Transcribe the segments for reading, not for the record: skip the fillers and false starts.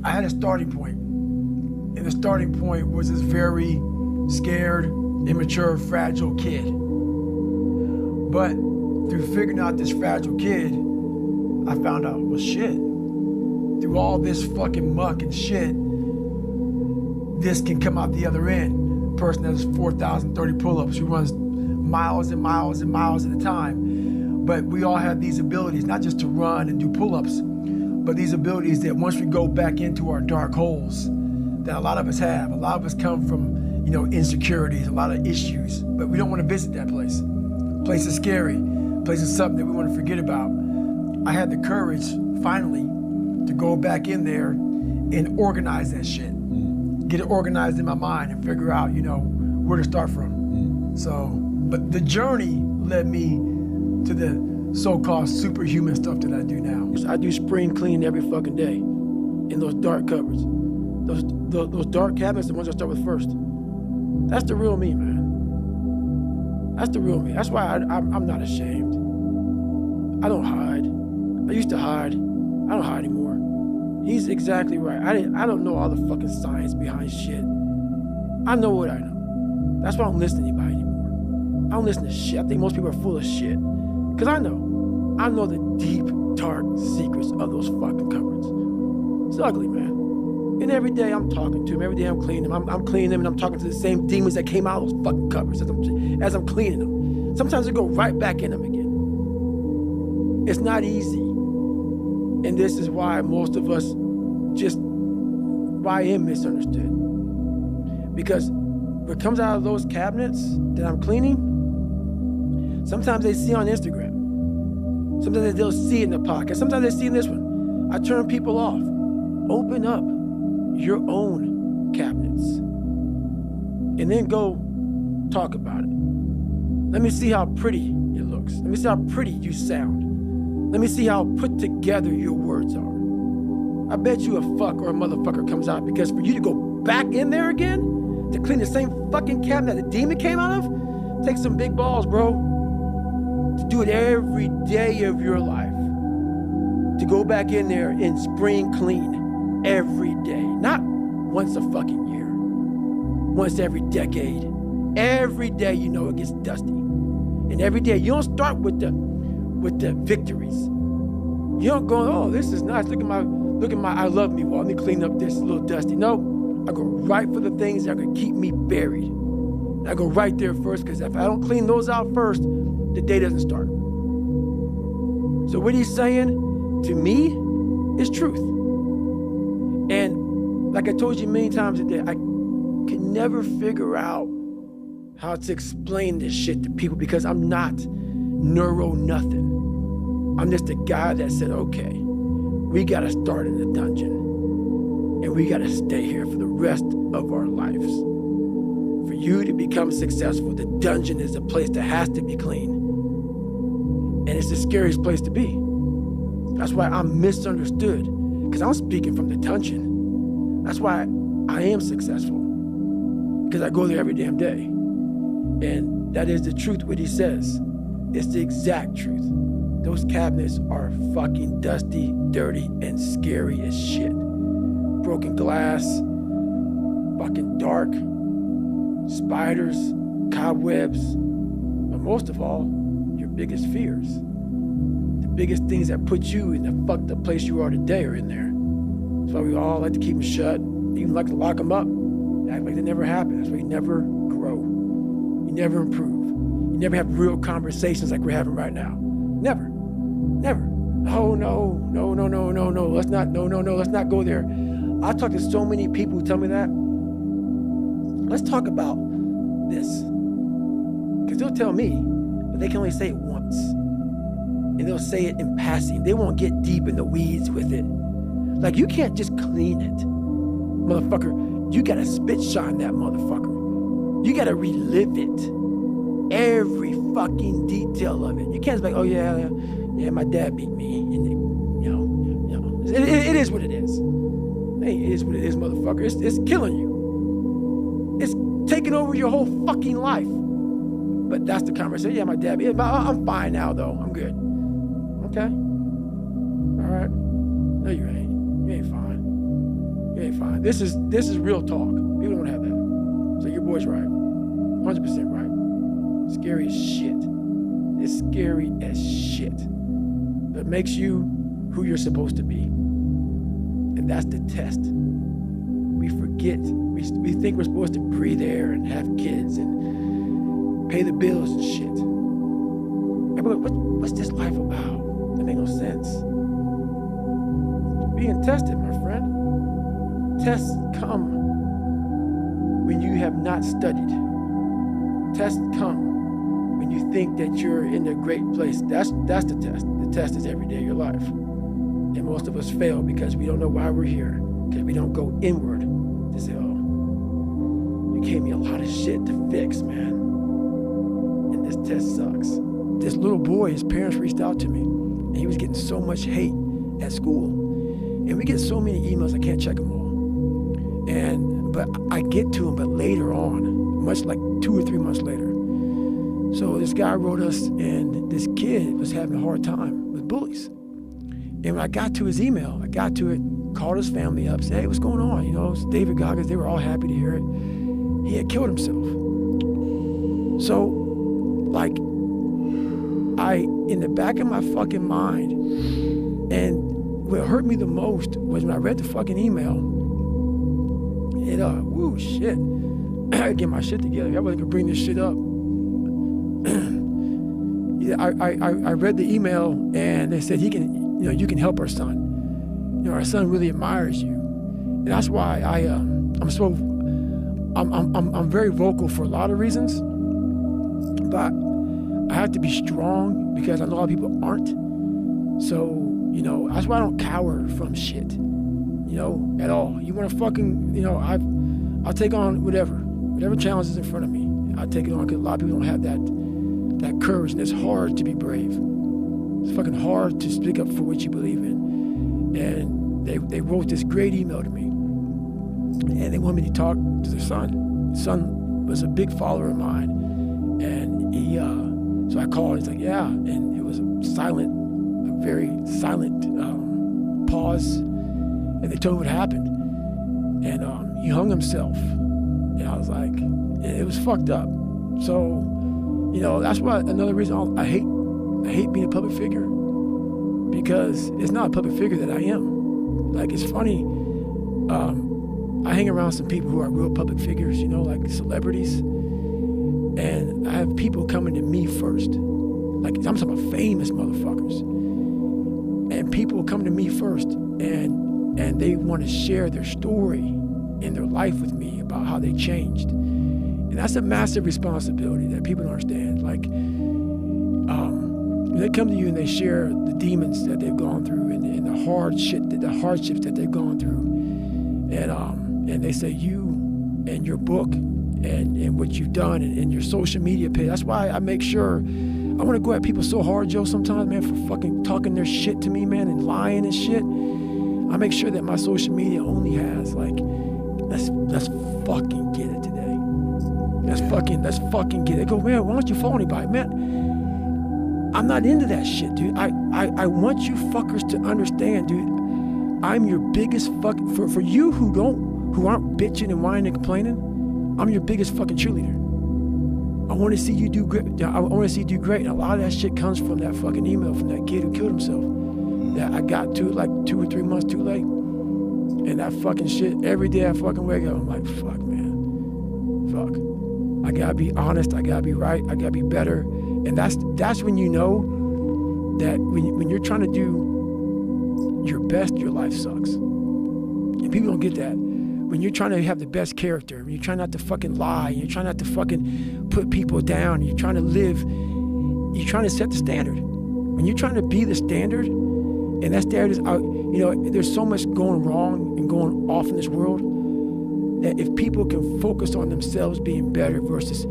I had a starting point, and the starting point was this very scared, immature, fragile kid. But through figuring out this fragile kid, I found out, well, shit, through all this fucking muck and shit, this can come out the other end. A person that has 4,030 pull-ups, who runs miles and miles and miles at a time. But we all have these abilities, not just to run and do pull-ups, but these abilities that once we go back into our dark holes, that a lot of us have. A lot of us come from, insecurities, a lot of issues, but we don't want to visit that place. Place is scary. Place is something that we want to forget about. I had the courage, finally, to go back in there and organize that shit. Get it organized in my mind and figure out, where to start from. So, but the journey led me to the so-called superhuman stuff that I do now. I do spring clean every fucking day in those dark cupboards. Those dark cabinets, the ones I start with first. That's the real me, man. That's the real me. That's why I'm not ashamed. I don't hide. I used to hide. I don't hide anymore. He's exactly right. I don't know all the fucking science behind shit. I know what I know. That's why I don't listen to anybody anymore. I don't listen to shit. I think most people are full of shit. Because I know the deep, dark secrets of those fucking cupboards. It's ugly, man. And every day I'm talking to him, every day I'm cleaning them. I'm cleaning them and I'm talking to the same demons that came out of those fucking cupboards as I'm cleaning them. Sometimes I go right back in them again. It's not easy. And this is why most of us why I am misunderstood. Because what comes out of those cabinets that I'm cleaning, sometimes they see on Instagram. Sometimes they'll see in the podcast. Sometimes they see in this one. I turn people off. Open up your own cabinets. And then go talk about it. Let me see how pretty it looks. Let me see how pretty you sound. Let me see how put together your words are. I bet you a fuck or a motherfucker comes out, because for you to go back in there again to clean the same fucking cabinet that the demon came out of, take some big balls, bro. To do it every day of your life. To go back in there and spring clean every day. Not once a fucking year. Once every decade. Every day it gets dusty. And every day you don't start with the victories. You don't go, oh, this is nice. Look at my I love me wall. Let me clean up this, a little dusty. No, I go right for the things that are gonna keep me buried. And I go right there first, because if I don't clean those out first, the day doesn't start. So what he's saying to me is truth. And like I told you many times a day, I can never figure out how to explain this shit to people, because I'm not neuro nothing. I'm just a guy that said, okay, we gotta start in the dungeon and we gotta stay here for the rest of our lives. For you to become successful, the dungeon is a place that has to be clean. And it's the scariest place to be. That's why I'm misunderstood, because I'm speaking from the dungeon. That's why I am successful, because I go there every damn day. And that is the truth, what he says. It's the exact truth. Those cabinets are fucking dusty, dirty, and scary as shit. Broken glass, fucking dark, spiders, cobwebs, but most of all, your biggest fears. The biggest things that put you in the fucked up place you are today are in there. That's why we all like to keep them shut, even like to lock them up, act like they never happened. That's why you never grow. You never improve. You never have real conversations like we're having right now. Never. Oh, no. Let's not go there. I talk to so many people who tell me that. Let's talk about this. Because they'll tell me, but they can only say it once. And they'll say it in passing. They won't get deep in the weeds with it. Like, you can't just clean it. Motherfucker, you gotta spit shine that motherfucker. You gotta relive it. Every fucking detail of it. You can't just be like, oh yeah, my dad beat me. And it is what it is. Hey, it is what it is, motherfucker. It's killing you. It's taking over your whole fucking life. But that's the conversation. Yeah, my dad beat me. I'm fine now, though. I'm good. Okay. All right. No, you ain't. You ain't fine. You ain't fine. This is real talk. People don't have that. So your boy's right. 100% right. Scary as shit. It's scary as shit. But it makes you who you're supposed to be. And that's the test. We forget. We think we're supposed to breathe air and have kids and pay the bills and shit. And we're like, what's this life about? That makes no sense. Being tested, my friend. Tests come when you have not studied. Tests come when you think that you're in a great place. That's the test. The test is every day of your life. And most of us fail because we don't know why we're here. Because we don't go inward to say, oh, you gave me a lot of shit to fix, man. And this test sucks. This little boy, his parents reached out to me, and he was getting so much hate at school. And we get so many emails, I can't check them all. But I get to them, but later on, much like 2 or 3 months later. So this guy wrote us, and this kid was having a hard time with bullies. And when I got to his email, I got to it, called his family up, said, hey, what's going on? You know, it's David Goggins. They were all happy to hear it. He had killed himself. So, like, in the back of my fucking mind, and what hurt me the most was when I read the fucking email, woo, shit. I gotta get my shit together. I wasn't gonna bring this shit up. I read the email, and they said, you can help our son. You know, our son really admires you. And that's why I'm very vocal for a lot of reasons, but I have to be strong because I know a lot of people aren't. So, you know, that's why I don't cower from shit, you know, at all. You want to fucking, you know, I'll take on whatever challenge is in front of me. I'll take it on because a lot of people don't have that courage, and it's hard to be brave. It's fucking hard to speak up for what you believe in. And they wrote this great email to me, and they wanted me to talk to their son. His son was a big follower of mine, and so I called, and he's like, yeah, and it was a very silent pause, and they told me what happened, and he hung himself, and I was like, it was fucked up. So, you know, that's why another reason I hate being a public figure, because it's not a public figure that I am. Like, it's funny, I hang around some people who are real public figures, you know, like celebrities, and I have people coming to me first. Like, I'm talking about famous motherfuckers. And people come to me first, and they want to share their story and their life with me about how they changed. And that's a massive responsibility that people don't understand. Like, when they come to you and they share the demons that they've gone through and the hardships that they've gone through, and they say you and your book and what you've done and your social media page. That's why I make sure, I want to go at people so hard, Joe, sometimes, man, for fucking talking their shit to me, man, and lying and shit. I make sure that my social media only has, like, let's fucking get it today. Let's fucking get it. They go, man, why don't you follow anybody? Man, I'm not into that shit, dude. I want you fuckers to understand, dude. I'm your biggest for you who aren't bitching and whining and complaining. I'm your biggest fucking cheerleader. I want to see you do great. I want to see you do great. And a lot of that shit comes from that fucking email from that kid who killed himself. That I got to like 2 or 3 months too late. And that fucking shit, every day I fucking wake up, I'm like, fuck, man. Fuck. I gotta be honest. I gotta be right. I gotta be better. And that's when you know that when you're trying to do your best, your life sucks. And people don't get that. When you're trying to have the best character, when you're trying not to fucking lie, you're trying not to fucking put people down, you're trying to live, you're trying to set the standard. When you're trying to be the standard, and that standard is, you know, there's so much going wrong and going off in this world, that if people can focus on themselves being better versus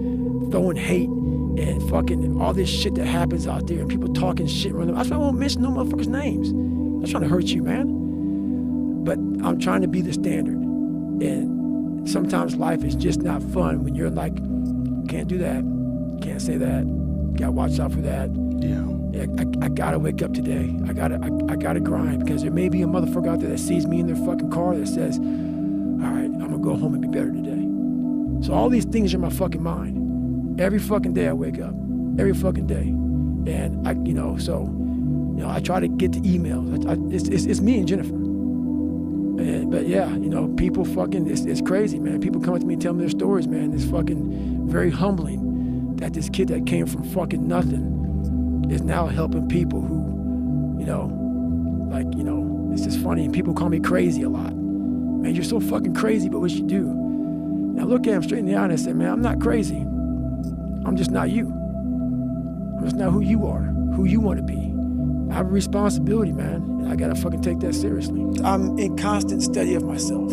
throwing hate and fucking all this shit that happens out there and people talking shit around them. That's why I won't mention no motherfuckers' names. I'm not trying to hurt you, man. But I'm trying to be the standard. And sometimes life is just not fun when you're like, can't do that, can't say that, gotta watch out for that. Yeah. I gotta wake up today. I gotta grind, because there may be a motherfucker out there that sees me in their fucking car that says, all right, I'm gonna go home and be better today. So all these things are in my fucking mind. Every fucking day I wake up, every fucking day. And I try to get the emails. It's me and Jennifer. But yeah, people fucking, it's crazy, man. People come up to me and tell me their stories, man. It's fucking very humbling that this kid that came from fucking nothing is now helping people who, it's just funny. And people call me crazy a lot. Man, you're so fucking crazy, but what you do? And I look at him straight in the eye and I say, man, I'm not crazy. I'm just not you. I'm just not who you are, who you want to be. I have a responsibility, man, and I gotta fucking take that seriously. I'm in constant study of myself.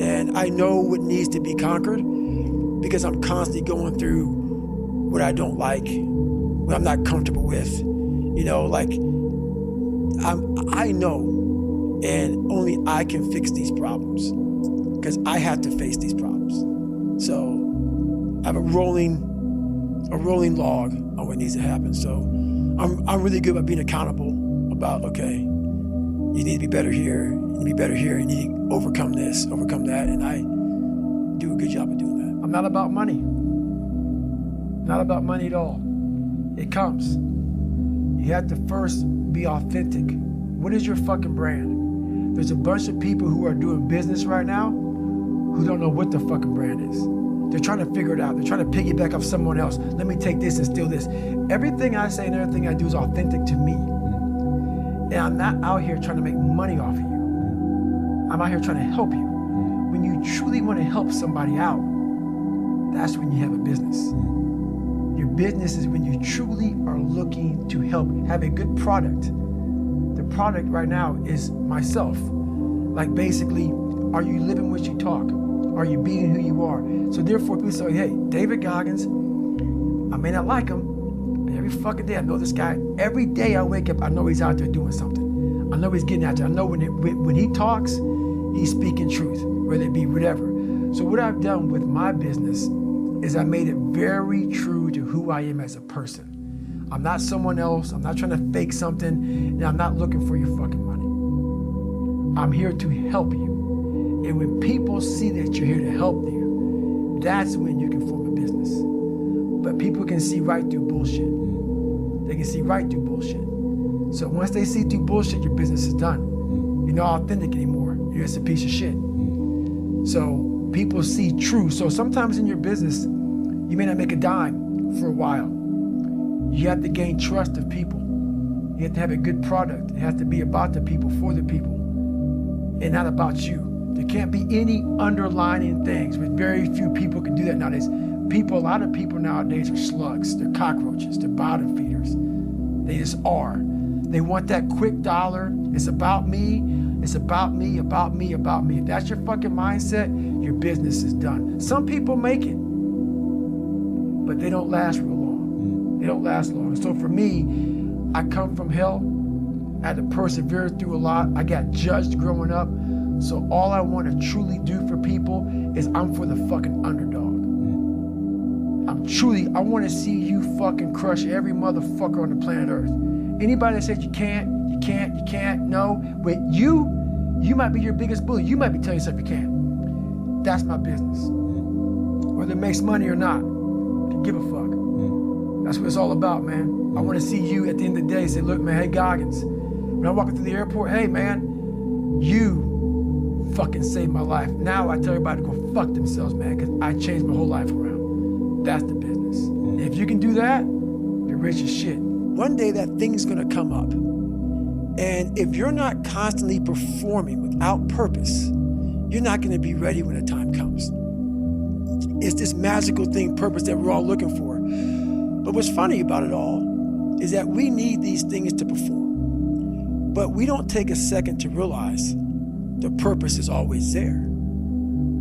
And I know what needs to be conquered because I'm constantly going through what I don't like, what I'm not comfortable with. I know, and only I can fix these problems because I have to face these problems. So I have a rolling log on what needs to happen. So I'm really good about being accountable about, okay, you need to be better here, you need to be better here, you need to overcome this, overcome that, and I do a good job of doing that. I'm not about money. Not about money at all. It comes. You have to first be authentic. What is your fucking brand? There's a bunch of people who are doing business right now who don't know what the fucking brand is. They're trying to figure it out. They're trying to piggyback off someone else. Let me take this and steal this. Everything I say and everything I do is authentic to me. And I'm not out here trying to make money off of you. I'm out here trying to help you. When you truly want to help somebody out, that's when you have a business. Your business is when you truly are looking to help, have a good product. The product right now is myself. Like basically, are you living what you talk? Are you being who you are? So therefore, people say, hey, David Goggins, I may not like him, but every fucking day I know this guy. Every day I wake up, I know he's out there doing something. I know he's getting out there. I know when he talks, he's speaking truth, whether it be whatever. So what I've done with my business is I made it very true to who I am as a person. I'm not someone else. I'm not trying to fake something, and I'm not looking for your fucking money. I'm here to help you. And when people see that you're here to help you, that's when you can form a business. But people can see right through bullshit. They can see right through bullshit. So once they see through bullshit, your business is done. You're not authentic anymore. You're just a piece of shit. So people see true. So sometimes in your business, you may not make a dime for a while. You have to gain trust of people. You have to have a good product. It has to be about the people, for the people, and not about you. There can't be any underlining things, but very few people can do that nowadays. A lot of people nowadays are slugs. They're cockroaches. They're bottom feeders. They just are. They want that quick dollar. It's about me. It's about me, about me, about me. If that's your fucking mindset, your business is done. Some people make it, but they don't last real long. They don't last long. So for me, I come from hell. I had to persevere through a lot. I got judged growing up. So all I want to truly do for people is I'm for the fucking underdog. I want to see you fucking crush every motherfucker on the planet Earth. Anybody that said you can't, no. But you might be your biggest bully. You might be telling yourself you can't. That's my business. Whether it makes money or not, I can give a fuck. That's what it's all about, man. I want to see you at the end of the day say, look, man, hey, Goggins. When I'm walking through the airport, hey, man, you fucking saved my life. Now I tell everybody to go fuck themselves, man, because I changed my whole life around. That's the business. And if you can do that, you're rich as shit. One day that thing's gonna come up. And if you're not constantly performing without purpose, you're not gonna be ready when the time comes. It's this magical thing, purpose, that we're all looking for. But what's funny about it all is that we need these things to perform. But we don't take a second to realize the purpose is always there.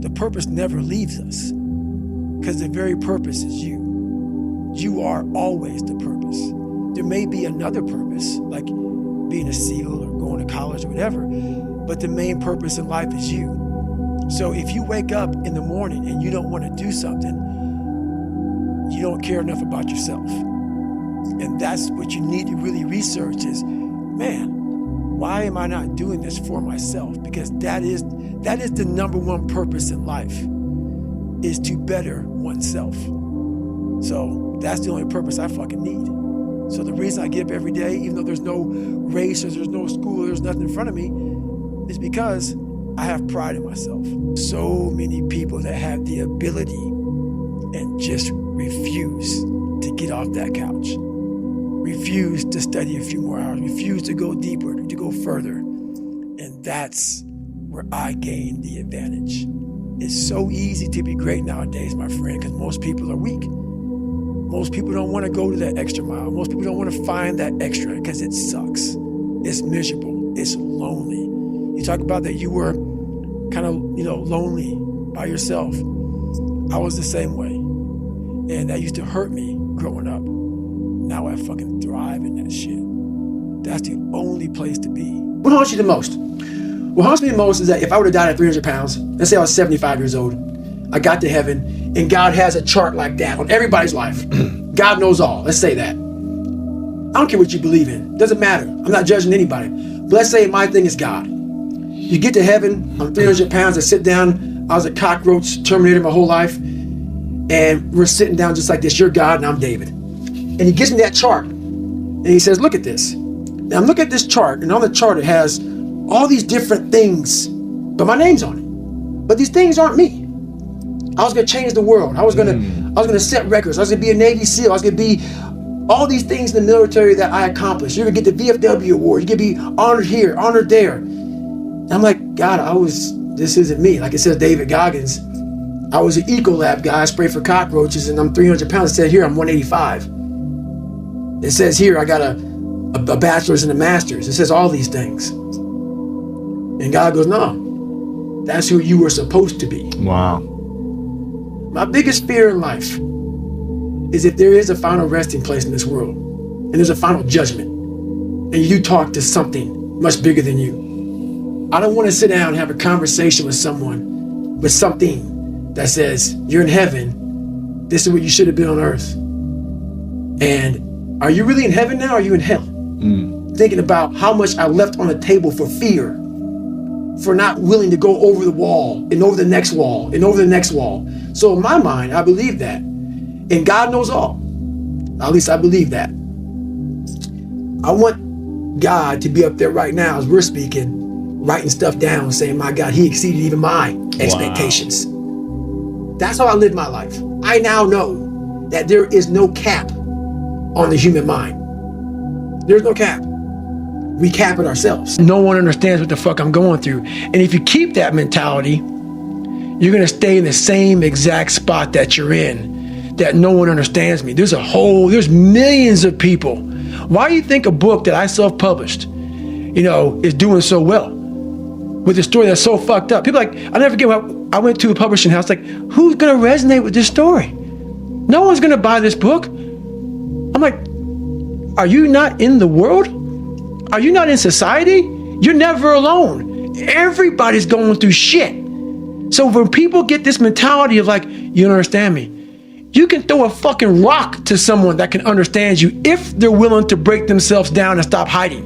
The purpose never leaves us because the very purpose is you. You are always the purpose. There may be another purpose, like being a SEAL or going to college or whatever, but the main purpose in life is you. So if you wake up in the morning and you don't want to do something, you don't care enough about yourself. And that's what you need to really research is, man, why am I not doing this for myself? Because that is the number one purpose in life, is to better oneself. So that's the only purpose I fucking need. So the reason I get up every day, even though there's no race or there's no school, or there's nothing in front of me, is because I have pride in myself. So many people that have the ability and just refuse to get off that couch, refuse to study a few more hours, refuse to go deeper, to go further. And that's where I gain the advantage. It's so easy to be great nowadays, my friend, because most people are weak. Most people don't want to go to that extra mile. Most people don't want to find that extra because it sucks. It's miserable. It's lonely. You talk about that you were kind of, lonely by yourself. I was the same way. And that used to hurt me growing up. Now I fucking thrive in that shit. That's the only place to be. What haunts you the most? What haunts me the most is that if I would have died at 300 pounds, let's say I was 75 years old, I got to heaven, and God has a chart like that on everybody's life. God knows all, let's say that. I don't care what you believe in, doesn't matter. I'm not judging anybody. But let's say my thing is God. You get to heaven, I'm 300 pounds, I sit down, I was a cockroach Terminator my whole life, and we're sitting down just like this, you're God and I'm David. And he gives me that chart, and he says, look at this. Now I'm looking at this chart, and on the chart it has all these different things, but my name's on it. But these things aren't me. I was gonna change the world. I was gonna set records. I was gonna be a Navy SEAL. I was gonna be all these things in the military that I accomplished. You're gonna get the VFW award. You're gonna be honored here, honored there. And I'm like, God, this isn't me. Like it says David Goggins, I was an Ecolab guy, I sprayed for cockroaches, and I'm 300 pounds. It said here, I'm 185. It says here, I got a bachelor's and a master's. It says all these things. And God goes, no, that's who you were supposed to be. Wow. My biggest fear in life is if there is a final resting place in this world, and there's a final judgment, and you talk to something much bigger than you. I don't want to sit down and have a conversation with someone with something that says, you're in heaven, this is what you should have been on earth. And are you really in heaven now, or are you in hell? Thinking about how much I left on the table for fear, for not willing to go over the wall and over the next wall and over the next wall. So in my mind, I believe that. And God knows all. At least I believe that. I want God to be up there right now as we're speaking, writing stuff down, saying, my God, he exceeded even my expectations. Wow. That's how I live my life. I now know that there is no cap on the human mind. There's no cap. We cap it ourselves. No one understands what the fuck I'm going through. And if you keep that mentality, you're gonna stay in the same exact spot that you're in, that no one understands me. There's millions of people. Why do you think a book that I self-published, is doing so well? With a story that's so fucked up. People like, I'll never forget when I went to a publishing house, like, who's gonna resonate with this story? No one's gonna buy this book. I'm like, are you not in the world? Are you not in society? You're never alone. Everybody's going through shit. So when people get this mentality of like, you don't understand me, you can throw a fucking rock to someone that can understand you if they're willing to break themselves down and stop hiding.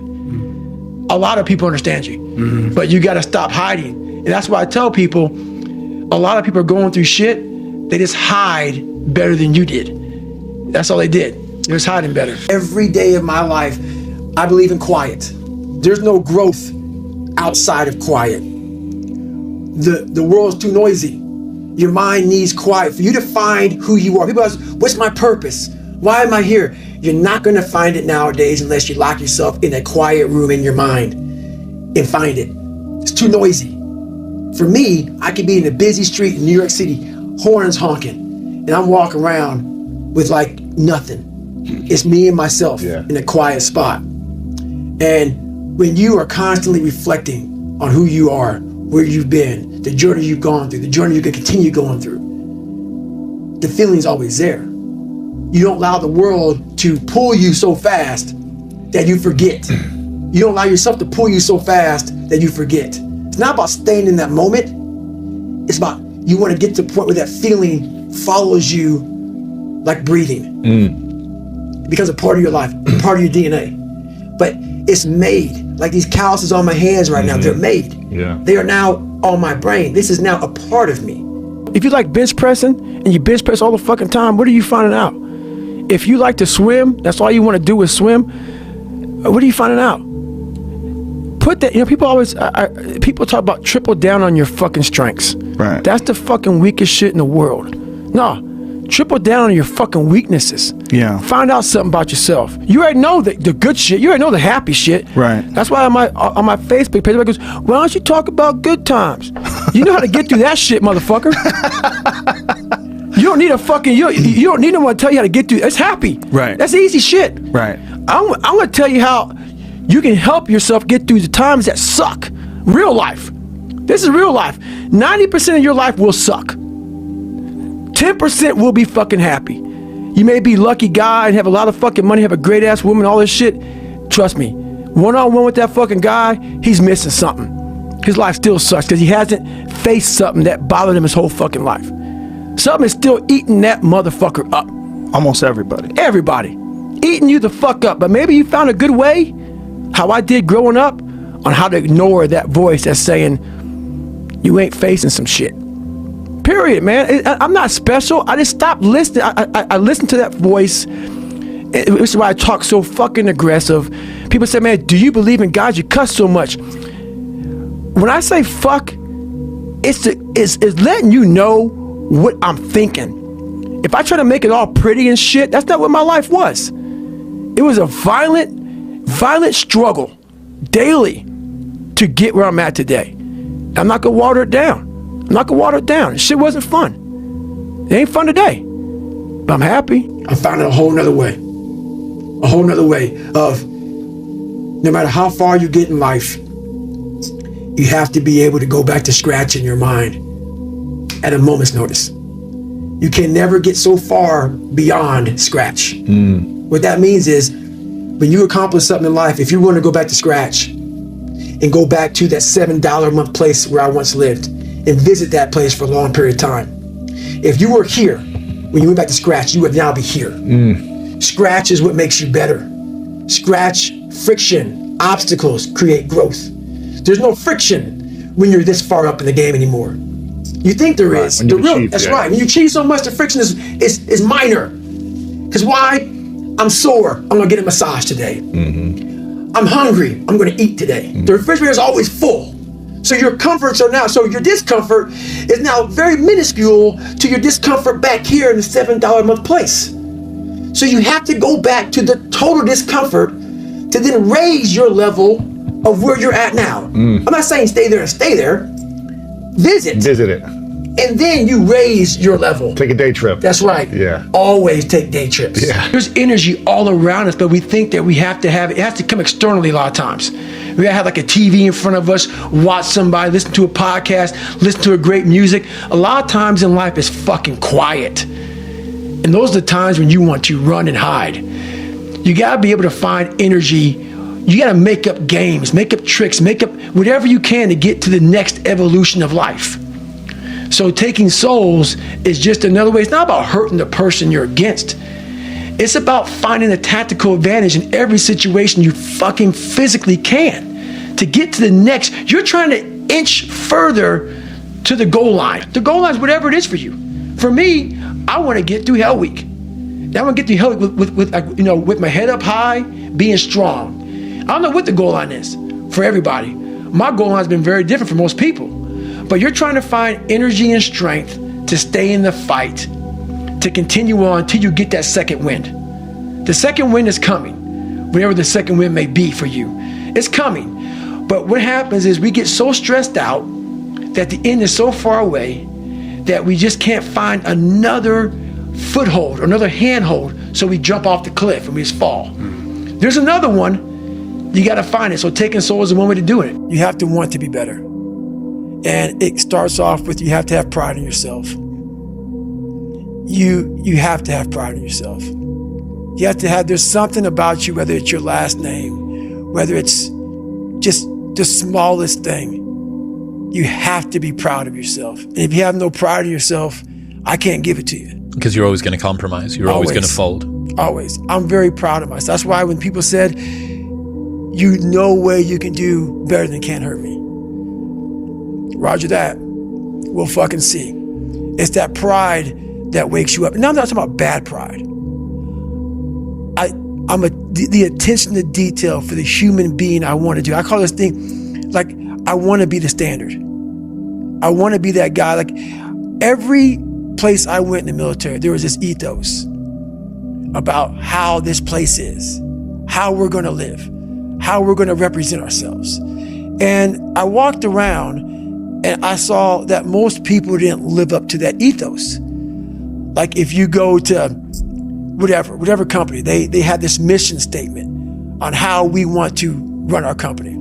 A lot of people understand you, but you gotta stop hiding. And that's why I tell people, a lot of people are going through shit, they just hide better than you did. That's all they did. They was hiding better. Every day of my life, I believe in quiet. There's no growth outside of quiet. The world's too noisy. Your mind needs quiet for you to find who you are. People ask, what's my purpose? Why am I here? You're not gonna find it nowadays unless you lock yourself in a quiet room in your mind and find it. It's too noisy. For me, I could be in a busy street in New York City, horns honking, and I'm walking around with like nothing. It's me and myself in a quiet spot. And when you are constantly reflecting on who you are, where you've been, the journey you've gone through, the journey you can continue going through, the feeling's always there. You don't allow the world to pull you so fast that you forget. You don't allow yourself to pull you so fast that you forget. It's not about staying in that moment. It's about you want to get to the point where that feeling follows you like breathing. It becomes a part of your life, part of your DNA. But it's made Like these calluses on my hands right now, they're made. Yeah. They are now on my brain. This is now a part of me. If you like bench pressing and you bench press all the fucking time, what are you finding out? If you like to swim, that's all you want to do is swim, what are you finding out? Put that, people always, people talk about triple down on your fucking strengths. Right. That's the fucking weakest shit in the world. No, triple down on your fucking weaknesses. Yeah. Find out something about yourself. You already know the good shit. You already know the happy shit. Right. That's why on my Facebook page, everybody goes, why don't you talk about good times? You know how to get through that shit, motherfucker. You don't need a fucking, you don't need no one to tell you how to get through. It's happy. Right. That's easy shit. Right. I'm going to tell you how you can help yourself get through the times that suck. Real life. This is real life. 90% of your life will suck. 10% will be fucking happy. You may be a lucky guy and have a lot of fucking money, have a great ass woman, all this shit. Trust me, one-on-one with that fucking guy, he's missing something. His life still sucks because he hasn't faced something that bothered him his whole fucking life. Something is still eating that motherfucker up. Almost everybody. Everybody. Eating you the fuck up. But maybe you found a good way, how I did growing up, on how to ignore that voice that's saying, you ain't facing some shit. Period, man. I'm not special. I just stopped listening. I listened to that voice. This is why I talk so fucking aggressive. People say, man, do you believe in God? You cuss so much. When I say fuck, it's letting you know what I'm thinking. If I try to make it all pretty and shit, that's not what my life was. It was a violent struggle daily to get where I'm at today. I'm not gonna water it down. Shit wasn't fun. It ain't fun today, but I'm happy. I found a whole nother way of no matter how far you get in life, you have to be able to go back to scratch in your mind at a moment's notice. You can never get so far beyond scratch. What that means is when you accomplish something in life, if you want to go back to scratch and go back to that $7 a month place where I once lived and visit that place for a long period of time. If you were here when you went back to scratch, you would now be here. Scratch is what makes you better. Scratch, friction, obstacles create growth. There's no friction when you're this far up in the game anymore. You think there is. That's right. When you achieve so much, the friction is minor. Because why? I'm sore. I'm gonna get a massage today. I'm hungry. I'm gonna eat today. The refrigerator is always full. So your comforts are now, so your discomfort is now very minuscule to your discomfort back here in the $7 a month place. So you have to go back to the total discomfort to then raise your level of where you're at now. I'm not saying stay there. Visit it. And then you raise your level. Take a day trip. That's right. Yeah. Always take day trips. Yeah. There's energy all around us, but we think that we have to have it. It has to come externally a lot of times. We gotta have like a TV in front of us, watch somebody, listen to a podcast, listen to a great music. A lot of times in life it's fucking quiet. And those are the times when you want to run and hide. You gotta be able to find energy. You gotta make up games, make up tricks, make up whatever you can to get to the next evolution of life. So taking souls is just another way. It's not about hurting the person you're against. It's about finding a tactical advantage in every situation you fucking physically can to get to the next. You're trying to inch further to the goal line. The goal line is whatever it is for you. For me, I want to get through Hell Week. I want to get through Hell Week with my head up high, being strong. I don't know what the goal line is for everybody. My goal line has been very different for most people. But you're trying to find energy and strength to stay in the fight, to continue on until you get that second wind. The second wind is coming, whatever the second wind may be for you. It's coming. But what happens is we get so stressed out that the end is so far away that we just can't find another foothold or another handhold, so we jump off the cliff and we just fall. There's another one, you gotta find it. So taking soul is the one way to do it. You have to want to be better. And it starts off with you have to have pride in yourself. You have to have pride in yourself. You have to have, there's something about you, whether it's your last name, whether it's just the smallest thing, you have to be proud of yourself. And if you have no pride in yourself, I can't give it to you. Because you're always going to compromise. You're always going to fold. Always. I'm very proud of myself. That's why when people said, you no way you can do better than can't hurt me. Roger that. We'll fucking see. It's that pride that wakes you up. Now I'm not talking about bad pride. I'm the attention to detail for the human being I want to do. I call this thing, like, I want to be the standard. I want to be that guy. Like, every place I went in the military, there was this ethos about how this place is, how we're going to live, how we're going to represent ourselves. And I walked around and I saw that most people didn't live up to that ethos. Like, if you go to whatever company, they had this mission statement on how we want to run our company.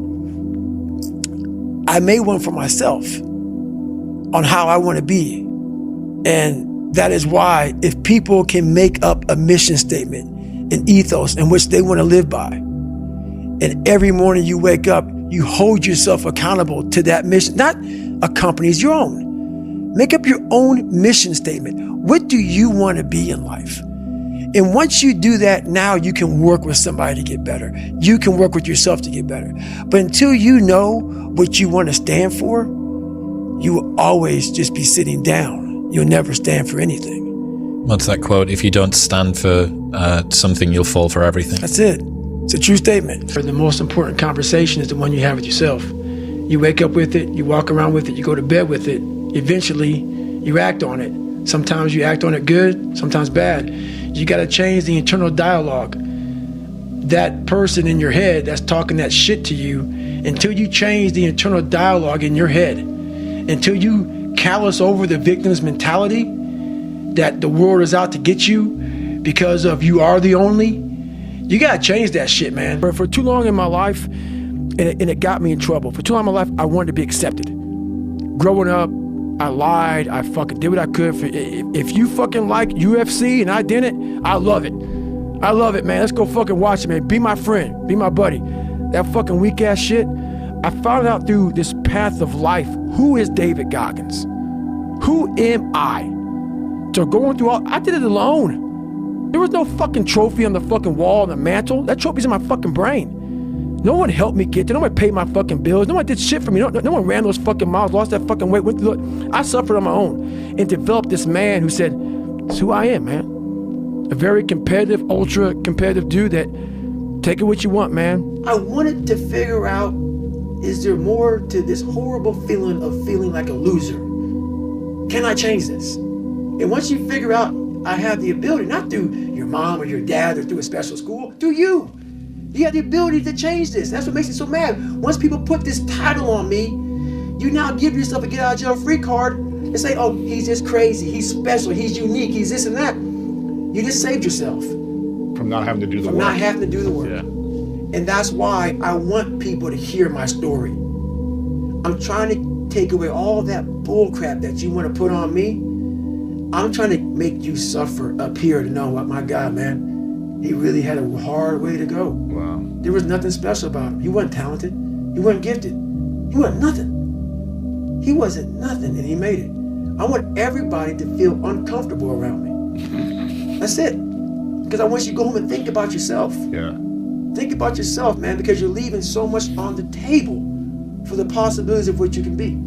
I made one for myself on how I want to be. And that is why, if people can make up a mission statement, an ethos in which they want to live by, and every morning you wake up, you hold yourself accountable to that mission, not a company's, your own. Make up your own mission statement. What do you want to be in life? And once you do that, now you can work with somebody to get better. You can work with yourself to get better. But until you know what you want to stand for, you will always just be sitting down. You'll never stand for anything. What's that quote? If you don't stand for something, you'll fall for everything. That's it. It's a true statement. The most important conversation is the one you have with yourself. You wake up with it, you walk around with it, you go to bed with it. Eventually, you act on it. Sometimes you act on it good, sometimes bad. You got to change the internal dialogue. That person in your head that's talking that shit to you, until you change the internal dialogue in your head, until you callous over the victim's mentality that the world is out to get you because of you are the only, you got to change that shit, man. For too long in my life, and it got me in trouble. For too long in my life, I wanted to be accepted. Growing up, I lied, I fucking did what I could. If you fucking like UFC and I didn't, I love it. I love it, man. Let's go fucking watch it, man. Be my friend, be my buddy. That fucking weak ass shit. I found out through this path of life, who is David Goggins? Who am I? So going through I did it alone. There was no fucking trophy on the fucking wall on the mantle. That trophy's in my fucking brain. No one helped me get there. No one paid my fucking bills. No one did shit for me. No one ran those fucking miles, lost that fucking weight. I suffered on my own and developed this man who said, it's who I am, man. A very competitive, ultra competitive dude that take it what you want, man. I wanted to figure out, is there more to this horrible feeling of feeling like a loser? Can I change this? And once you figure out I have the ability, not through your mom or your dad or through a special school, through you. You have the ability to change this. That's what makes me so mad. Once people put this title on me, you now give yourself a get out of jail free card and say, oh, he's just crazy, he's special, he's unique, he's this and that. You just saved yourself. From not having to do the work. From not having to do the work. Yeah. And that's why I want people to hear my story. I'm trying to take away all that bullcrap that you want to put on me. I'm trying to make you suffer up here to know what, my God, man, he really had a hard way to go. Wow. There was nothing special about him. He wasn't talented. He wasn't gifted. He wasn't nothing. He wasn't nothing, and he made it. I want everybody to feel uncomfortable around me. That's it. Because I want you to go home and think about yourself. Yeah. Think about yourself, man, because you're leaving so much on the table for the possibilities of what you can be.